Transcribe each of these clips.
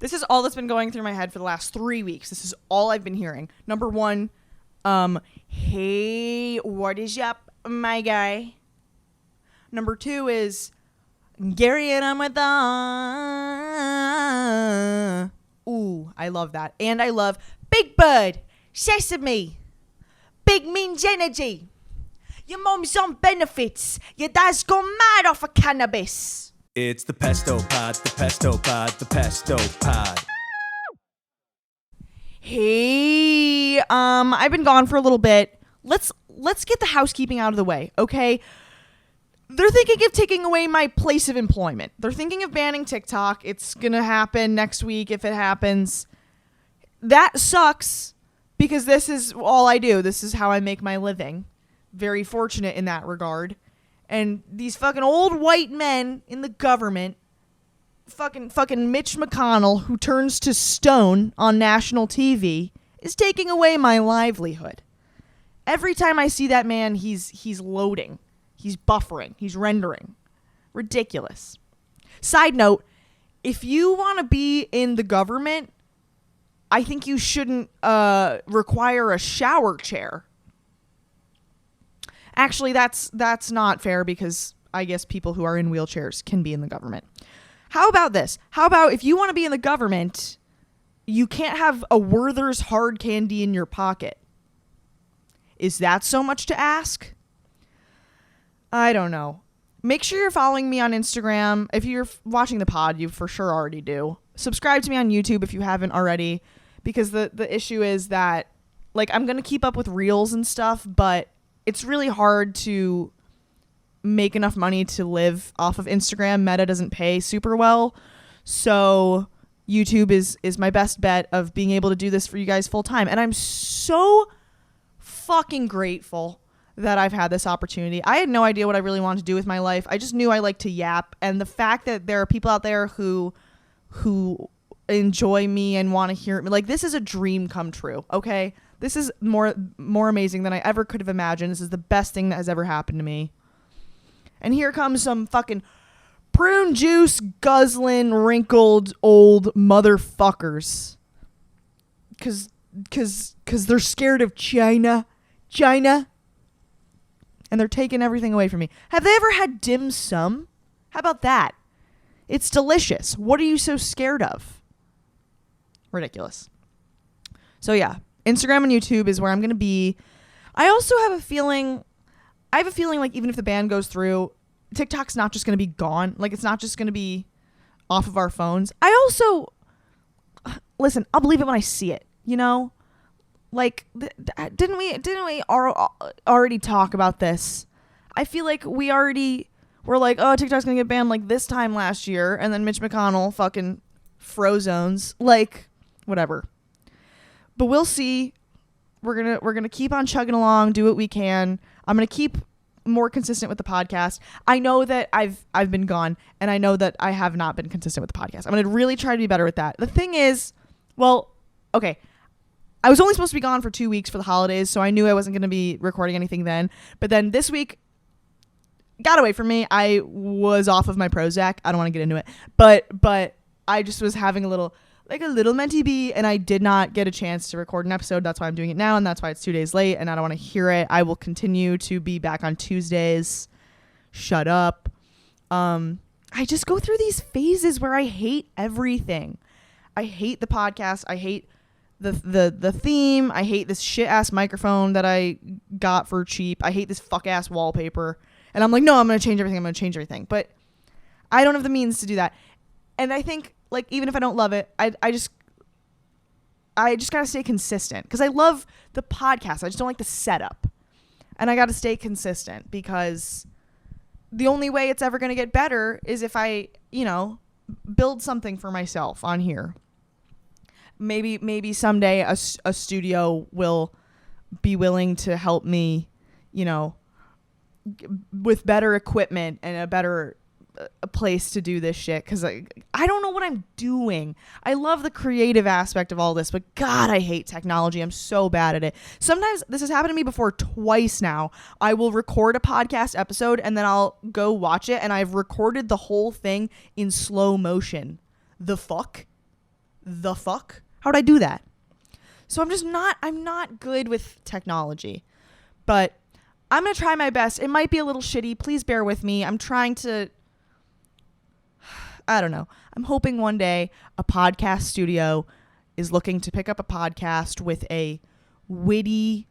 This is all that's been going through my head for the last 3 weeks. This is all I've been hearing. Number one, hey, what is up, my guy? Number two is, Gary and I'm with the... Ooh, I love that. And I love Big Bird, Sesame, Big means energy. Your mom's on benefits. Your dad's gone mad off of cannabis. It's the Pesto Pod, the Pesto Pod, the Pesto Pod. Hey, I've been gone for a little bit. Let's get the housekeeping out of the way, okay? They're thinking of taking away my place of employment. They're thinking of banning TikTok. It's gonna happen next week if it happens. That sucks because this is all I do. This is how I make my living. Very fortunate in that regard. And these fucking old white men in the government, fucking Mitch McConnell, who turns to stone on national TV, is taking away my livelihood. Every time I see that man, he's loading. He's buffering. He's rendering. Ridiculous. Side note, if you want to be in the government, I think you shouldn't require a shower chair. Actually, that's not fair because I guess people who are in wheelchairs can be in the government. How about this? How about if you want to be in the government, you can't have a Werther's hard candy in your pocket? Is that so much to ask? I don't know. Make sure you're following me on Instagram. If you're watching the pod, you for sure already do. Subscribe to me on YouTube if you haven't already, because the issue is that, like, I'm going to keep up with reels and stuff, but it's really hard to make enough money to live off of Instagram. Meta doesn't pay super well. So YouTube is my best bet of being able to do this for you guys full time. And I'm so fucking grateful that I've had this opportunity. I had no idea what I really wanted to do with my life. I just knew I liked to yap. And the fact that there are people out there who enjoy me and want to hear me, like, this is a dream come true. Okay. This is more amazing than I ever could have imagined. This is the best thing that has ever happened to me. And here comes some fucking prune juice guzzling, wrinkled, old motherfuckers. Cause they're scared of China. And they're taking everything away from me. Have they ever had dim sum? How about that? It's delicious. What are you so scared of? Ridiculous. So yeah. Instagram and YouTube is where I'm going to be. I also have a feeling like even if the ban goes through, TikTok's not just going to be gone. Like, it's not just going to be off of our phones. I also, listen, I'll believe it when I see it, you know? Like, didn't we already talk about this? I feel like we're like, oh, TikTok's going to get banned like this time last year. And then Mitch McConnell fucking frozones. Like, whatever. But we'll see. We're gonna keep on chugging along, do what we can. I'm gonna keep more consistent with the podcast. I know that I've been gone, and I know that I have not been consistent with the podcast. I'm gonna really try to be better with that. The thing is, well, okay, I was only supposed to be gone for 2 weeks for the holidays, so I knew I wasn't gonna be recording anything then. But then this week got away from me. I was off of my Prozac. I don't want to get into it, but I just was having a little mentee bee, and I did not get a chance to record an episode. That's why I'm doing it now, and that's why it's 2 days late, and I don't want to hear it. I will continue to be back on Tuesdays. Shut up. I just go through these phases where I hate everything. I hate the podcast. I hate the theme. I hate this shit-ass microphone that I got for cheap. I hate this fuck-ass wallpaper. And I'm like, no, I'm going to change everything. But I don't have the means to do that. And I think, like, even if I don't love it, I just gotta stay consistent because I love the podcast. I just don't like the setup, and I gotta stay consistent because the only way it's ever gonna get better is if I, build something for myself on here. Maybe someday a studio will be willing to help me, with better equipment and a better place to do this shit, because I don't know what I'm doing. I love the creative aspect of all this, but God, I hate technology. I'm so bad at it. Sometimes this has happened to me before twice now. I will record a podcast episode and then I'll go watch it, and I've recorded the whole thing in slow motion. The fuck? the fuck? How'd I do that? So I'm not good with technology, but I'm going to try my best. It might be a little shitty. Please bear with me. I'm trying to, I don't know. I'm hoping one day a podcast studio is looking to pick up a podcast with a witty,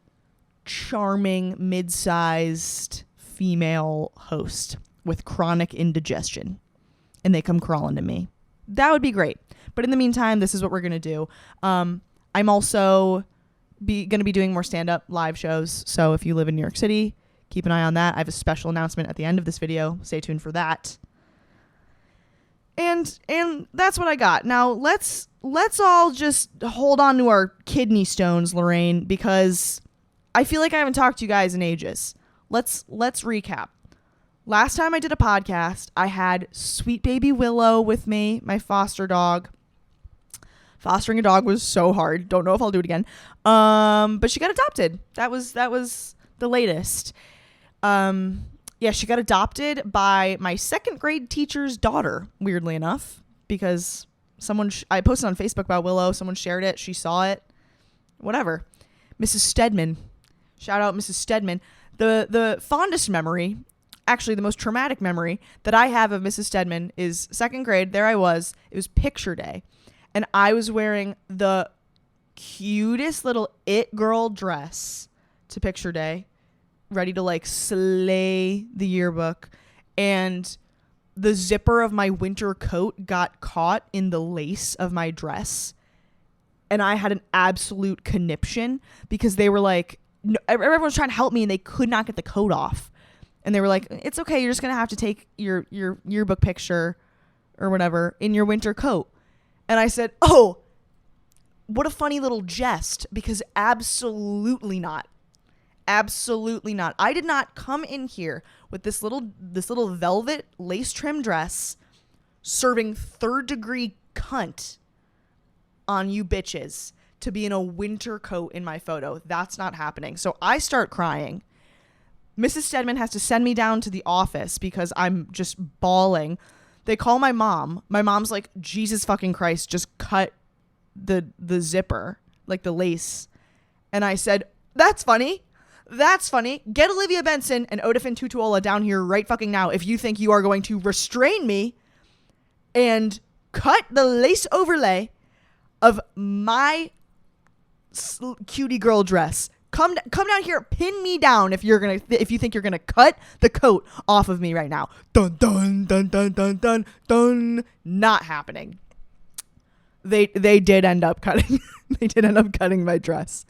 charming, mid-sized female host with chronic indigestion, and they come crawling to me. That would be great. But in the meantime, this is what we're going to do. I'm also going to be doing more stand-up live shows. So if you live in New York City, keep an eye on that. I have a special announcement at the end of this video. Stay tuned for that. And that's what I got. Now let's all just hold on to our kidney stones, Lorraine, because I feel like I haven't talked to you guys in ages. Let's recap. Last time I did a podcast, I had sweet baby Willow with me, my foster dog. Fostering a dog was so hard. Don't know if I'll do it again. But she got adopted. That was the latest. Yeah, she got adopted by my second grade teacher's daughter, weirdly enough, because I posted on Facebook about Willow. Someone shared it. She saw it. Whatever. Mrs. Stedman. Shout out Mrs. Stedman. The fondest memory, actually the most traumatic memory that I have of Mrs. Stedman is second grade. There I was. It was picture day. And I was wearing the cutest little it girl dress to picture day, ready to like slay the yearbook. And the zipper of my winter coat got caught in the lace of my dress. And I had an absolute conniption because they were like, no, everyone was trying to help me and they could not get the coat off. And they were like, it's okay. You're just going to have to take your yearbook picture or whatever in your winter coat. And I said, oh, what a funny little jest, because absolutely not. Absolutely not. I did not come in here with this little velvet lace trim dress serving third degree cunt on you bitches to be in a winter coat in my photo. That's not happening. So I start crying. Mrs. Stedman has to send me down to the office because I'm just bawling. They call my mom. My mom's like, Jesus fucking Christ, just cut the zipper, like the lace. And I said, that's funny. That's funny. Get Olivia Benson and Odafin Tutuola down here right fucking now if you think you are going to restrain me and cut the lace overlay of my cutie girl dress. Come down here, pin me down if you think you're gonna cut the coat off of me right now. Dun dun dun dun dun dun dun. Not happening. They did end up cutting. They did end up cutting my dress.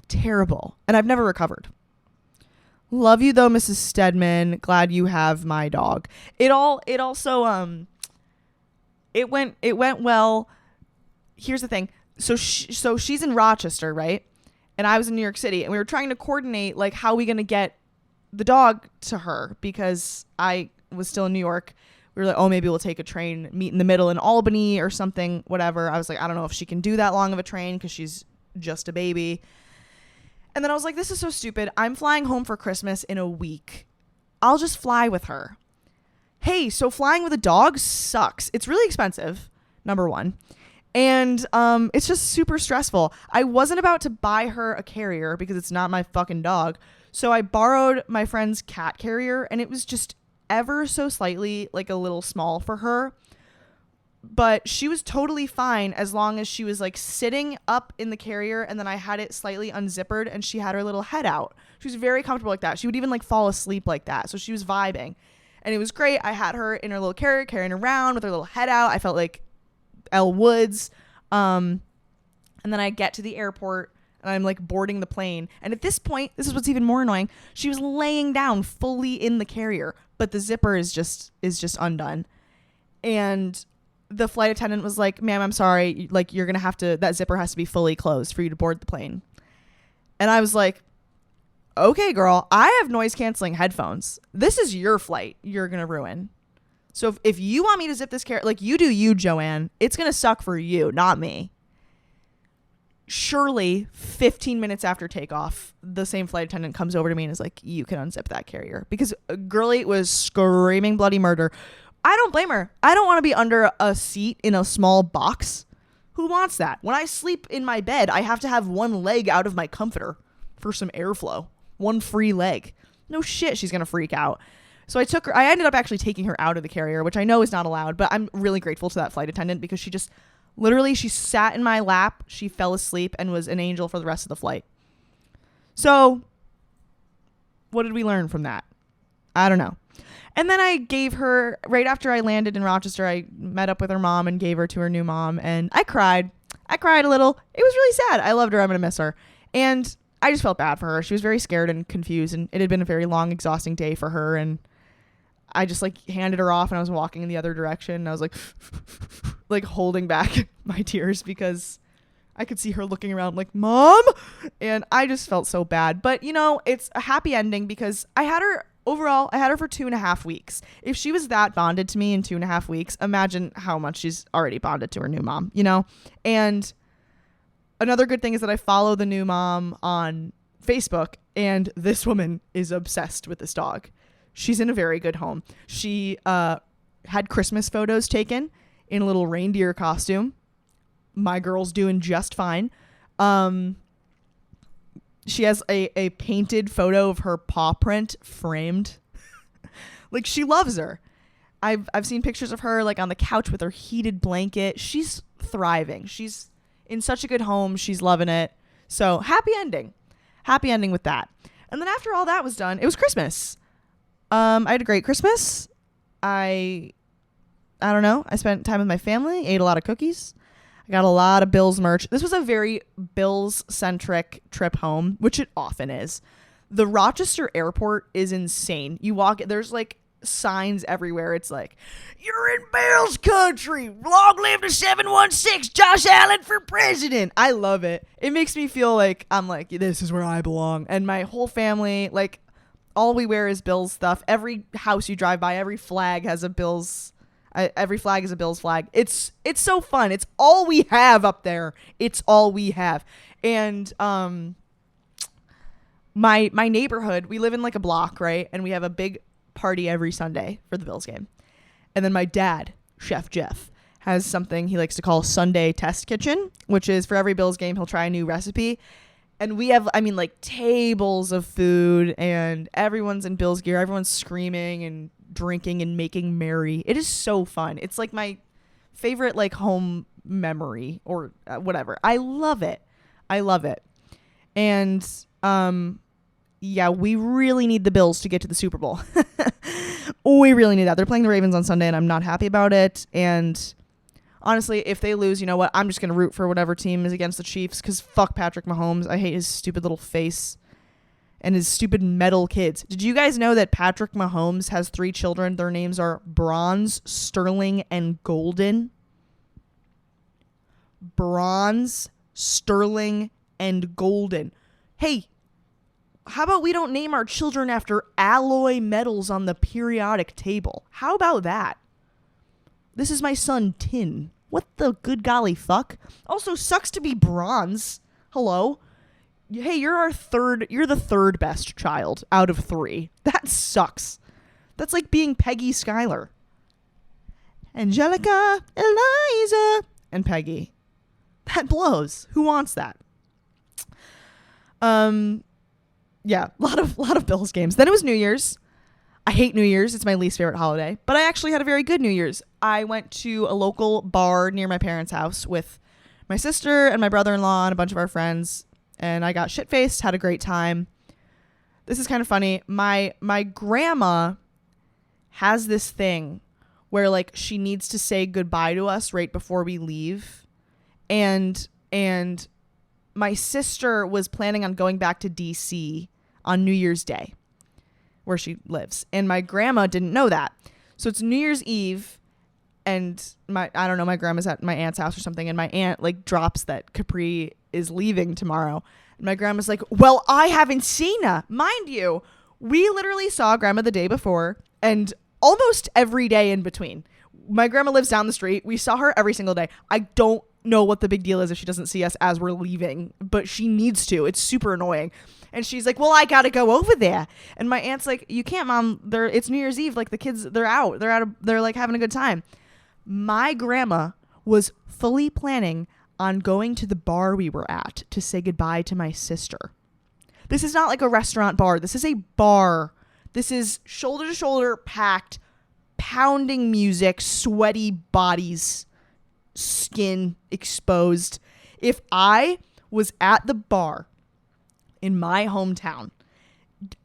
Terrible, and I've never recovered. Love you though, Mrs. Stedman. Glad you have my dog. It also it went well. Here's the thing. So she's in Rochester, right? And I was in New York City, and we were trying to coordinate like how we gonna get the dog to her because I was still in New York. We were like, oh, maybe we'll take a train, meet in the middle in Albany or something, whatever. I was like, I don't know if she can do that long of a train because she's just a baby. And then I was like, this is so stupid. I'm flying home for Christmas in a week. I'll just fly with her. Hey, so flying with a dog sucks. It's really expensive, number one. And it's just super stressful. I wasn't about to buy her a carrier because it's not my fucking dog. So I borrowed my friend's cat carrier, and it was just ever so slightly like a little small for her. But she was totally fine as long as she was like sitting up in the carrier, and then I had it slightly unzippered and she had her little head out. She was very comfortable like that. She would even like fall asleep like that. So she was vibing. And it was great. I had her in her little carrier carrying around with her little head out. I felt like Elle Woods. And then I get to the airport and I'm like boarding the plane. And at this point, this is what's even more annoying. She was laying down fully in the carrier, but the zipper is just undone. And the flight attendant was like, ma'am, I'm sorry. Like, you're going to have to, that zipper has to be fully closed for you to board the plane. And I was like, okay, girl, I have noise canceling headphones. This is your flight you're going to ruin. So if you want me to zip this carrier, like you do you, Joanne, it's going to suck for you, not me. Surely 15 minutes after takeoff, the same flight attendant comes over to me and is like, you can unzip that carrier, because girlie was screaming bloody murder. I don't blame her. I don't want to be under a seat in a small box. Who wants that? When I sleep in my bed, I have to have one leg out of my comforter for some airflow. One free leg. No shit, she's going to freak out. So I ended up actually taking her out of the carrier, which I know is not allowed, but I'm really grateful to that flight attendant because she just literally, she sat in my lap, she fell asleep and was an angel for the rest of the flight. So what did we learn from that? I don't know. And then I gave her, right after I landed in Rochester, I met up with her mom and gave her to her new mom. And I cried. I cried a little. It was really sad. I loved her. I'm going to miss her. And I just felt bad for her. She was very scared and confused. And it had been a very long, exhausting day for her. And I just like handed her off and I was walking in the other direction. And I was like, like holding back my tears because I could see her looking around like, Mom. And I just felt so bad. But, you know, it's a happy ending because I had her for 2.5 weeks. If she was that bonded to me in 2.5 weeks, imagine how much she's already bonded to her new mom, you know? And another good thing is that I follow the new mom on Facebook, and this woman is obsessed with this dog. She's in a very good home. She had Christmas photos taken in a little reindeer costume. My girl's doing just fine. She has a painted photo of her paw print framed. Like, she loves her. I've seen pictures of her like on the couch with her heated blanket. She's thriving. She's in such a good home. She's loving it. So happy ending with that. And then after all that was done, it was Christmas. I had a great Christmas. I don't know. I spent time with my family, ate a lot of cookies. I got a lot of Bills merch. This was a very Bills-centric trip home, which it often is. The Rochester airport is insane. You walk, there's like signs everywhere. It's like, you're in Bills country. Long live the 716. Josh Allen for president. I love it. It makes me feel like I'm like, this is where I belong. And my whole family, like, all we wear is Bills stuff. Every house you drive by, every flag has a Bills. Every flag is a Bills flag. It's so fun. It's all we have up there. It's all we have. And my neighborhood, we live in like a block, right? And we have a big party every Sunday for the Bills game. And then my dad, Chef Jeff, has something he likes to call Sunday Test Kitchen, which is for every Bills game, he'll try a new recipe. And we have, I mean, like tables of food and everyone's in Bills gear. Everyone's screaming and drinking and making merry. It is so fun. It's like my favorite like home memory or whatever. I love it. And yeah, we really need the Bills to get to the Super Bowl. We really need that. They're playing the Ravens on Sunday and I'm not happy about it. And honestly, if they lose, you know what? I'm just going to root for whatever team is against the Chiefs because fuck Patrick Mahomes. I hate his stupid little face and his stupid metal kids. Did you guys know that Patrick Mahomes has 3 children? Their names are Bronze, Sterling, and Golden. Bronze, Sterling, and Golden. Hey, how about we don't name our children after alloy metals on the periodic table? How about that? This is my son, Tin. What the good golly fuck? Also, sucks to be bronze. Hello? Hey, you're the third best child out of 3. That sucks. That's like being Peggy Schuyler. Angelica, Eliza, and Peggy. That blows. Who wants that? Yeah, a lot of Bills games. Then it was New Year's. I hate New Year's. It's my least favorite holiday. But I actually had a very good New Year's. I went to a local bar near my parents' house with my sister and my brother-in-law and a bunch of our friends. And I got shit-faced, had a great time. This is kind of funny. My grandma has this thing where like she needs to say goodbye to us right before we leave. And my sister was planning on going back to DC on New Year's Day, where she lives. And my grandma didn't know that. So it's New Year's Eve and my grandma's at my aunt's house or something. And my aunt like drops that Capri is leaving tomorrow. And my grandma's like, well, I haven't seen her. Mind you, we literally saw grandma the day before and almost every day in between. My grandma lives down the street. We saw her every single day. I don't know what the big deal is if she doesn't see us as we're leaving, but she needs to. It's super annoying. And she's like, well, I gotta go over there. And my aunt's like, you can't, Mom. It's New Year's Eve. Like the kids, they're out. They're like having a good time. My grandma was fully planning on going to the bar we were at to say goodbye to my sister. This is not like a restaurant bar. This is a bar. This is shoulder to shoulder, packed, pounding music, sweaty bodies, skin exposed. If I was at the bar in my hometown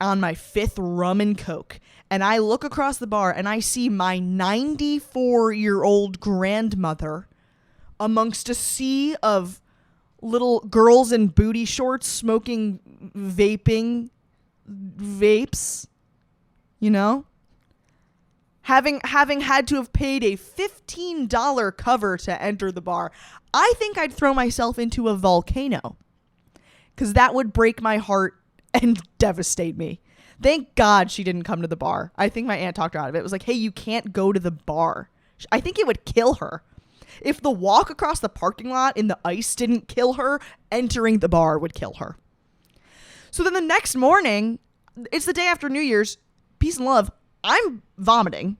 on my 5th rum and coke, and I look across the bar and I see my 94-year-old grandmother amongst a sea of little girls in booty shorts smoking vapes, you know, having had to have paid a $15 cover to enter the bar, I think I'd throw myself into a volcano, because that would break my heart and devastate me. Thank God she didn't come to the bar. I think my aunt talked her out of it. It was like, hey, you can't go to the bar. I think it would kill her. If the walk across the parking lot in the ice didn't kill her, entering the bar would kill her. So then the next morning, it's the day after New Year's, peace and love, I'm vomiting.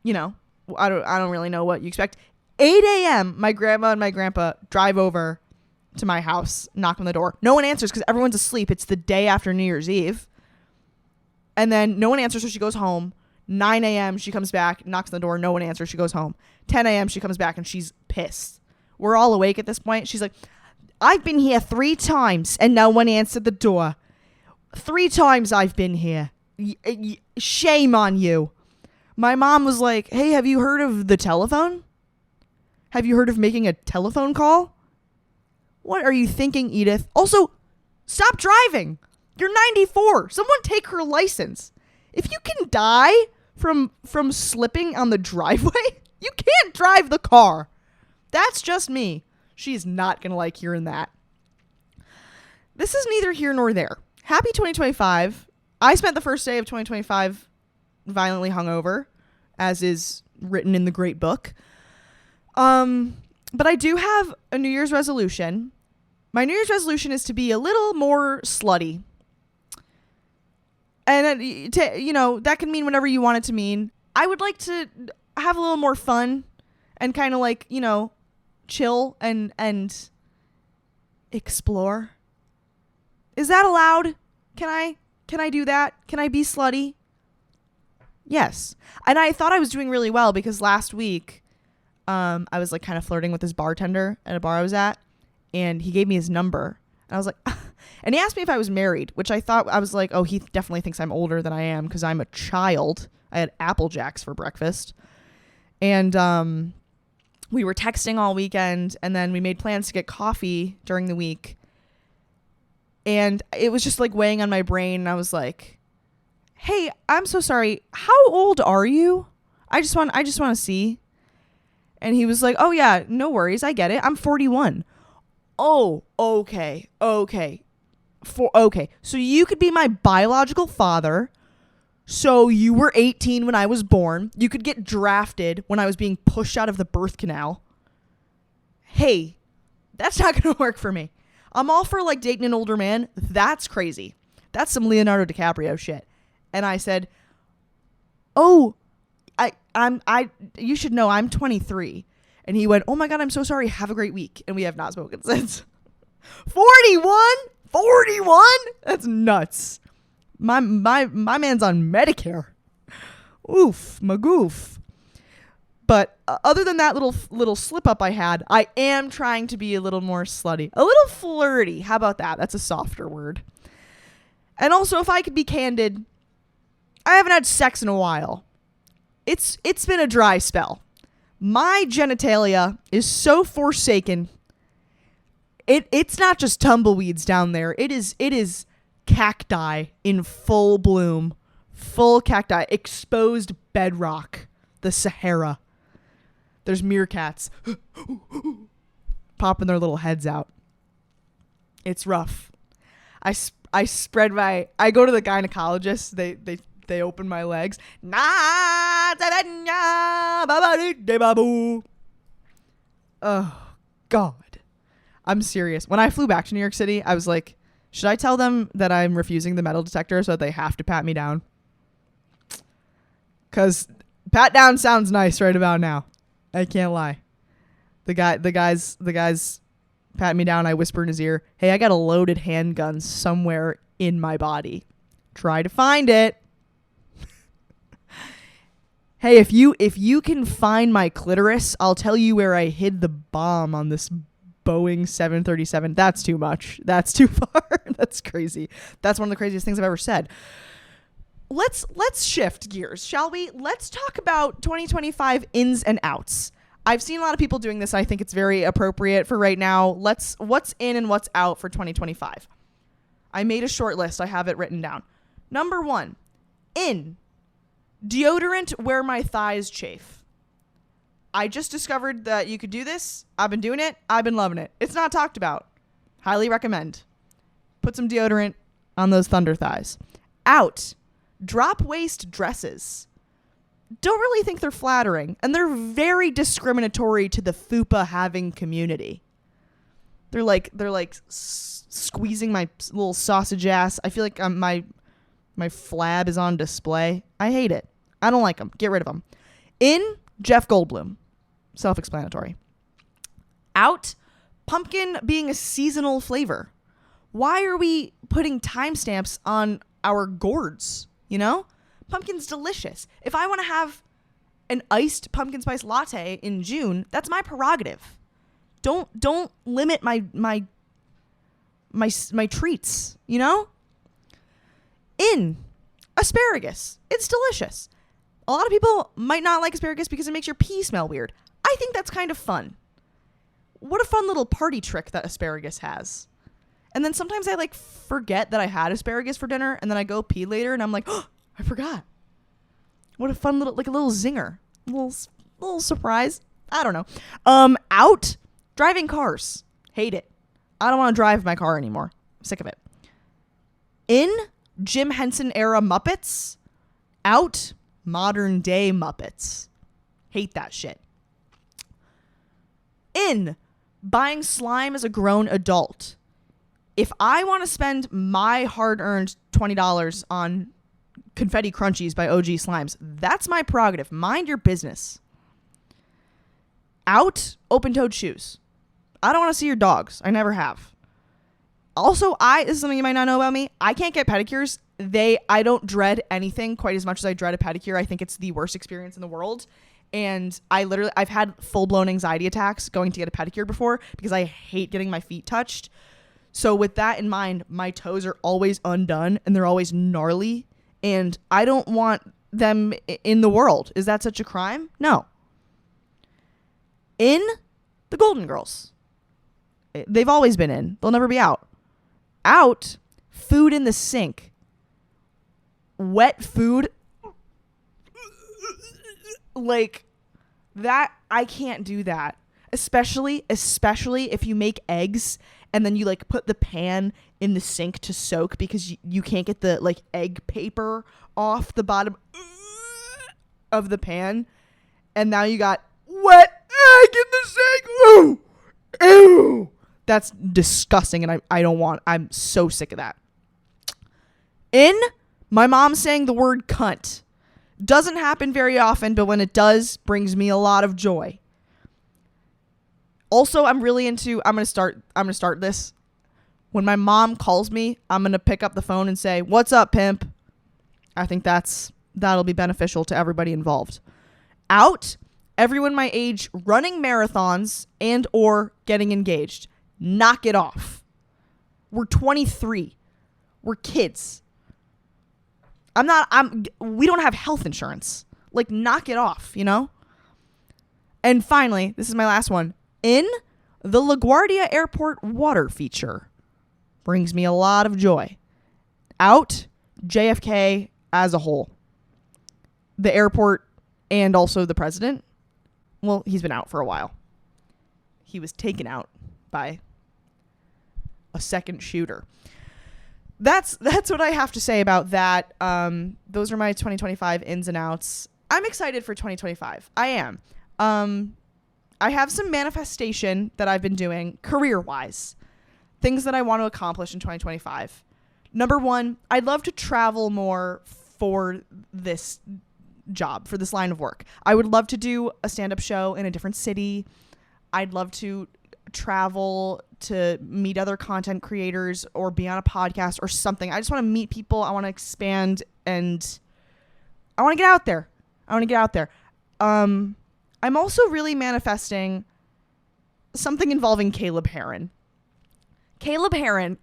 You know, I don't really know what you expect. 8 a.m., my grandma and my grandpa drive over to my house, knock on the door. No one answers because everyone's asleep. It's the day after New Year's Eve. And then no one answers, so she goes home. 9 a.m., she comes back, knocks on the door. No one answers. She goes home. 10 a.m., she comes back, and she's pissed. We're all awake at this point. She's like, I've been here 3 times, and no one answered the door. 3 times I've been here. Shame on you. My mom was like, hey, have you heard of the telephone? Have you heard of making a telephone call? What are you thinking, Edith? Also, stop driving. You're 94. Someone take her license. If you can die from slipping on the driveway, you can't drive the car. That's just me. She's not going to like hearing that. This is neither here nor there. Happy 2025. I spent the first day of 2025 violently hungover, as is written in the great book. But I do have a New Year's resolution. My New Year's resolution is to be a little more slutty. And, that can mean whatever you want it to mean. I would like to have a little more fun and kind of like, chill and explore. Is that allowed? Can I do that? Can I be slutty? Yes. And I thought I was doing really well because last week, I was like kind of flirting with this bartender at a bar I was at, and he gave me his number. And I was like, and he asked me if I was married, which I thought, I was like, oh, he definitely thinks I'm older than I am because I'm a child. I had Apple Jacks for breakfast. And we were texting all weekend, and then we made plans to get coffee during the week. And it was just like weighing on my brain. And I was like, hey, I'm so sorry. How old are you? I just want to see. And he was like, oh yeah, no worries. I get it. I'm 41. Oh, okay. Okay. So you could be my biological father. So you were 18 when I was born. You could get drafted when I was being pushed out of the birth canal. Hey, that's not going to work for me. I'm all for like dating an older man. That's crazy. That's some Leonardo DiCaprio shit. And I said, oh, you should know I'm 23. And he went, oh my God, I'm so sorry. Have a great week. And we have not spoken since. 41? 41? That's nuts. My man's on Medicare. Oof, magoof. But other than that little slip up I had, I am trying to be a little more slutty. A little flirty. How about that? That's a softer word. And also, if I could be candid, I haven't had sex in a while. It's been a dry spell. My genitalia is so forsaken. It's not just tumbleweeds down there. It is cacti in full bloom. Full cacti. Exposed bedrock. The Sahara. There's meerkats popping their little heads out. It's rough. I go to the gynecologist. They open my legs. Oh, God. I'm serious. When I flew back to New York City, I was like, should I tell them that I'm refusing the metal detector so that they have to pat me down? Because pat down sounds nice right about now. I can't lie. The guys Pat me down. I whisper in his ear, hey, I got a loaded handgun somewhere in my body. Try to find it. Hey, if you can find my clitoris, I'll tell you where I hid the bomb on this Boeing 737. That's too much. That's too far. That's crazy. That's one of the craziest things I've ever said. Let's shift gears, shall we? Let's talk about 2025 ins and outs. I've seen a lot of people doing this. I think it's very appropriate for right now. What's in and what's out for 2025? I made a short list. I have it written down. Number 1, in. Deodorant where my thighs chafe. I just discovered that you could do this. I've been doing it. I've been loving it. It's not talked about. Highly recommend. Put some deodorant on those thunder thighs. Out. Drop waist dresses. Don't really think they're flattering, and they're very discriminatory to the fupa having community. They're like squeezing my little sausage ass. I feel like my flab is on display. I hate it. I don't like them. Get rid of them. In, Jeff Goldblum. Self-explanatory. Out, pumpkin being a seasonal flavor. Why are we putting timestamps on our gourds? You know? Pumpkin's delicious. If I want to have an iced pumpkin spice latte in June, that's my prerogative. Don't limit my treats, you know? In, asparagus. It's delicious. A lot of people might not like asparagus because it makes your pee smell weird. I think that's kind of fun. What a fun little party trick that asparagus has. And then sometimes I forget that I had asparagus for dinner, and then I go pee later and I'm like, oh, I forgot. What a fun little, a little zinger. Little surprise. I don't know. Out, driving cars. Hate it. I don't want to drive my car anymore. I'm sick of it. In, Jim Henson era Muppets. Out, modern day Muppets. Hate that shit. In, buying slime as a grown adult. If I want to spend my hard-earned $20 on Confetti Crunchies by OG Slimes, that's my prerogative. Mind your business. Out, open-toed shoes. I don't want to see your dogs. I never have. Also, this is something you might not know about me. I can't get pedicures. I don't dread anything quite as much as I dread a pedicure. I think it's the worst experience in the world. And I've had full-blown anxiety attacks going to get a pedicure before because I hate getting my feet touched. So with that in mind, my toes are always undone and they're always gnarly. And I don't want them in the world. Is that such a crime? No. In, the Golden Girls. They've always been in. They'll never be out. Out, food in the sink. Wet food. Like, that, I can't do that. Especially if you make eggs and then you put the pan in the sink to soak because you can't get the egg paper off the bottom of the pan. And now you got wet egg in the sink. Ooh. Ew. That's disgusting and I'm so sick of that. In, my mom saying the word cunt. Doesn't happen very often, but when it does, brings me a lot of joy. Also, I'm gonna start this. When my mom calls me, I'm gonna pick up the phone and say, "What's up, pimp?" I think that'll be beneficial to everybody involved. Out, everyone my age running marathons and or getting engaged. Knock it off. We're 23. We're kids. We don't have health insurance. Knock it off, you know? And finally, this is my last one. In, the LaGuardia Airport water feature. Brings me a lot of joy. Out, JFK as a whole. The airport and also the president. Well, he's been out for a while. He was taken out by a second shooter. That's what I have to say about that. Those are my 2025 ins and outs. I'm excited for 2025. I am. I have some manifestation that I've been doing career-wise. Things that I want to accomplish in 2025. Number 1, I'd love to travel more for this job, for this line of work. I would love to do a stand-up show in a different city. I'd love to travel to meet other content creators or be on a podcast or something. I just want to meet people. I want to expand, and I want to get out there. I'm also really manifesting something involving Caleb Heron. Caleb Heron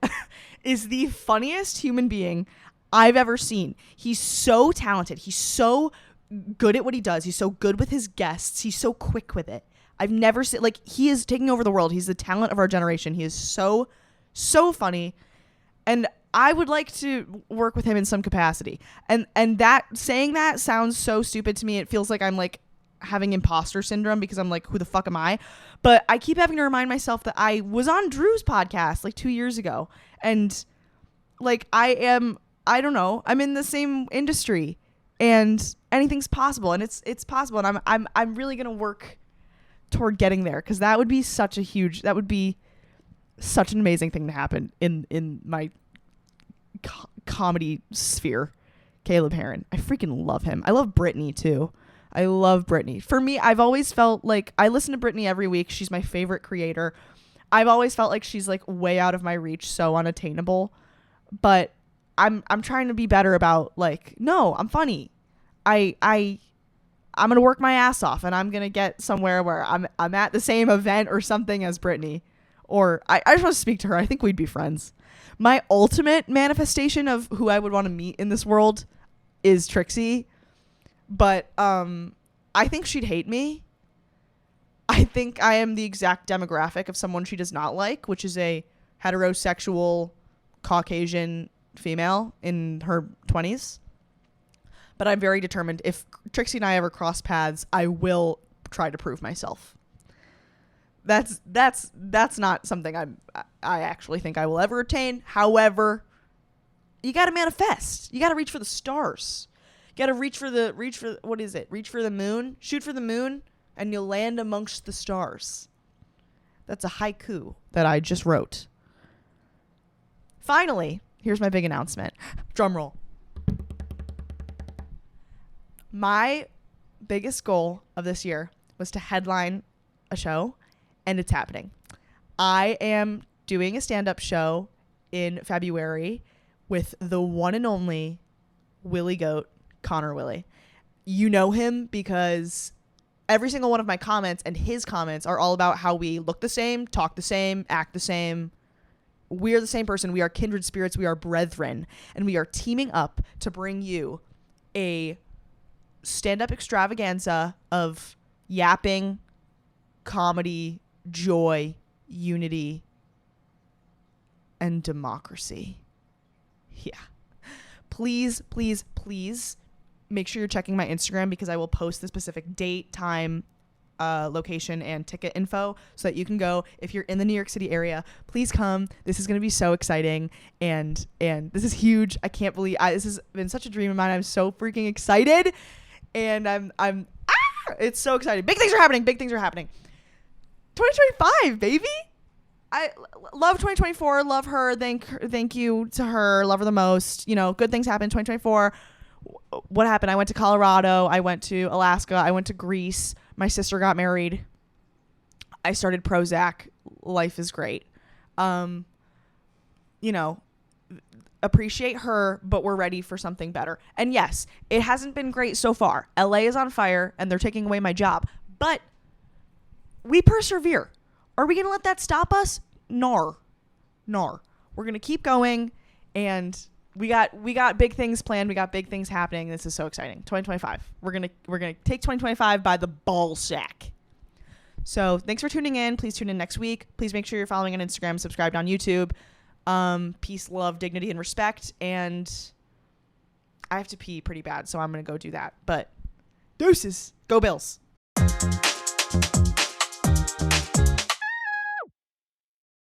is the funniest human being I've ever seen. He's so talented. He's so good at what he does. He's so good with his guests. He's so quick with it. I've never seen, like, he is taking over the world. He's the talent of our generation. He is so funny. And I would like to work with him in some capacity. And that, saying that sounds so stupid to me. It feels like I'm like having imposter syndrome because I'm like, who the fuck am I? But I keep having to remind myself that I was on Drew's podcast like 2 years ago. And like, I don't know, I'm in the same industry and anything's possible, and it's possible. And I'm really going to work toward getting there, because that would be such an amazing thing to happen in my comedy sphere. Caleb Heron, I freaking love him. I love Brittany too. For me, I've always felt like I listen to Brittany every week. She's my favorite creator. I've always felt like she's like way out of my reach, so unattainable. But I'm trying to be better about, like, no, I'm funny. I'm gonna work my ass off, and I'm gonna get somewhere where I'm at the same event or something as Brittany. Or I just want to speak to her. I think we'd be friends. My ultimate manifestation of who I would want to meet in this world is Trixie. But I think she'd hate me. I think I am the exact demographic of someone she does not like, which is a heterosexual Caucasian female in her 20s. But I'm very determined. If Trixie and I ever cross paths, I will try to prove myself. That's not something I actually think I will ever attain. However, you got to manifest. You got to reach for the stars. You got to reach for what is it? Reach for the moon, shoot for the moon, and you'll land amongst the stars. That's a haiku that I just wrote. Finally, here's my big announcement. Drum roll. My biggest goal of this year was to headline a show, and it's happening. I am doing a stand-up show in February with the one and only Willie Goat, Connor Willie. You know him because every single one of my comments and his comments are all about how we look the same, talk the same, act the same. We're the same person. We are kindred spirits. We are brethren. And we are teaming up to bring you a stand-up extravaganza of yapping, comedy, joy, unity, and democracy. Yeah. Please, please, please make sure you're checking my Instagram, because I will post the specific date, time, location, and ticket info so that you can go. If you're in the New York City area, please come. This is going to be so exciting, and this is huge. I can't believe this has been such a dream of mine. I'm so freaking excited, and it's so exciting. Big things are happening. 2025, baby. I love 2024. Love her. Thank you to her. Love her the most. You know, good things happen in 2024. What happened? I went to Colorado. I went to Alaska. I went to Greece. My sister got married. I started Prozac. Life is great. You know, appreciate her, but we're ready for something better. And yes, it hasn't been great so far. LA is on fire, and they're taking away my job. But we persevere. Are we going to let that stop us? Nar. We're going to keep going, and we got big things planned. We got big things happening. This is so exciting. 2025. We're going to take 2025 by the ball sack. So, thanks for tuning in. Please tune in next week. Please make sure you're following on Instagram, subscribed on YouTube. Peace, love, dignity, and respect. And I have to pee pretty bad, so I'm going to go do that. But deuces. Go Bills.